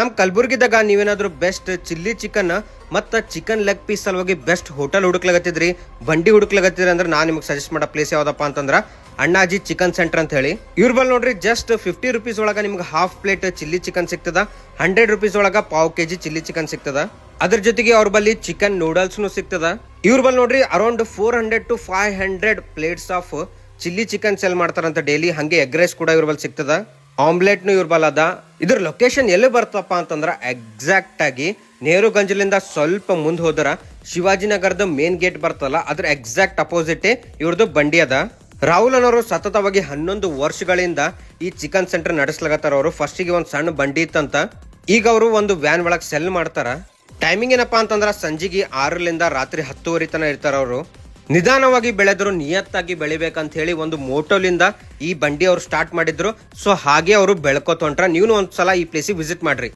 ನಮ್ ಕಲಬುರ್ಗಿದಾಗ ನೀವೇನಾದ್ರೂ ಬೆಸ್ಟ್ ಚಿಲ್ಲಿ ಚಿಕನ್ ಮತ್ತ ಚಿಕನ್ ಲೆಗ್ ಪೀಸ್ ಸಲುವಾಗಿ ಬೆಸ್ಟ್ ಹೋಟೆಲ್ ಹುಡುಕ್ಲಾಗತ್ತಿದ್ರಿ, ಬಂಡಿ ಹುಡುಕ್ಲಾಗತ್ತಿದ್ರಿ ಅಂದ್ರೆ ನಾನು ನಿಮ್ಗೆ ಸಜೆಸ್ಟ್ ಮಾಡೋ ಪ್ಲೇಸ್ ಯಾವ್ದಪ್ಪ ಅಂತಂದ್ರ ಅಣ್ಣಾಜಿ ಚಿಕನ್ ಸೆಂಟರ್ ಅಂತ ಹೇಳಿ. ಇವ್ರ ಬಲ್ ನೋಡ್ರಿ ಜಸ್ಟ್ 50 rupees ಒಳಗ ನಿಮ್ಗೆ ಹಾಫ್ ಪ್ಲೇಟ್ ಚಿಲ್ಲಿ ಚಿಕನ್ ಸಿಗ್ತದ, 100 rupees ಒಳಗ ಪಾವ್ ಕೆಜಿ ಚಿಲ್ಲಿ ಚಿಕನ್ ಸಿಗ್ತದ. ಅದ್ರ ಜೊತೆಗೆ ಅವ್ರ ಬಲ್ಲಿ ಚಿಕನ್ ನೂಡಲ್ಸ್ ಸಿಗ್ತದ. ಇವ್ರ ಬಲ್ ನೋಡ್ರಿ around 400 to 500 plates of chilli chicken cell ಮಾಡ್ತಾರಂತ ಡೈಲಿ. ಹಂಗೆ ಎಗ್ ರೈಸ್ ಕೂಡ ಇವ್ರ ಬಲ್ ಸಿಗ್ತದ, ಆಮ್ಲೆಟ್ನು ಇವ್ರ ಬಲ್ ಅದ. ಇದ್ರ ಲೊಕೇಶನ್ ಎಲ್ಲಿ ಬರ್ತಪ್ಪ ಅಂತಂದ್ರ ಎಕ್ಸಾಕ್ಟ್ ಆಗಿ ನೇರುಗಂಜಲಿಂದ ಸ್ವಲ್ಪ ಮುಂದ್ ಹೋದ್ರ ಶಿವಾಜಿನಗರದ ಮೇನ್ ಗೇಟ್ ಬರ್ತಲ್ಲ, ಅದ್ರ ಎಕ್ಸಾಕ್ಟ್ ಅಪೋಸಿಟ್ ಇವ್ರದ್ದು ಬಂಡಿ ಅದ. ರಾಹುಲ್ ಅನ್ನೋರು ಸತತವಾಗಿ 11 ವರ್ಷಗಳಿಂದ ಈ ಚಿಕನ್ ಸೆಂಟರ್ ನಡೆಸ್ಲಾಗತ್ತಾರ. ಅವರು ಫಸ್ಟಿಗೆ ಒಂದ್ ಸಣ್ಣ ಬಂಡಿ ಇತ್ತಂತ, ಈಗ ಅವರು ಒಂದು ವ್ಯಾನ್ ಒಳಗ್ ಸೆಲ್ ಮಾಡ್ತಾರ. ಟೈಮಿಂಗ್ ಏನಪ್ಪಾ ಅಂತಂದ್ರ ಸಂಜಿಗೆ 6ರಿಂದ ರಾತ್ರಿ 10 ತನ ಇರ್ತಾರ. ಅವರು ನಿಧಾನವಾಗಿ ಬೆಳೆದ್ರು, ನಿಯತ್ತಾಗಿ ಬೆಳಿಬೇಕಂತ ಹೇಳಿ ಒಂದು ಮೋಟೋಲಿಂದ ಈ ಬಂಡಿ ಅವ್ರು ಸ್ಟಾರ್ಟ್ ಮಾಡಿದ್ರು. ಸೊ ಹಾಗೆ ಅವರು ಬೆಳ್ಕೋತ ಹೊಂಟ್ರ. ನೀವು ಒಂದ್ಸಲ ಈ ಪ್ಲೇಸಿಗೆ ವಿಸಿಟ್ ಮಾಡ್ರಿ.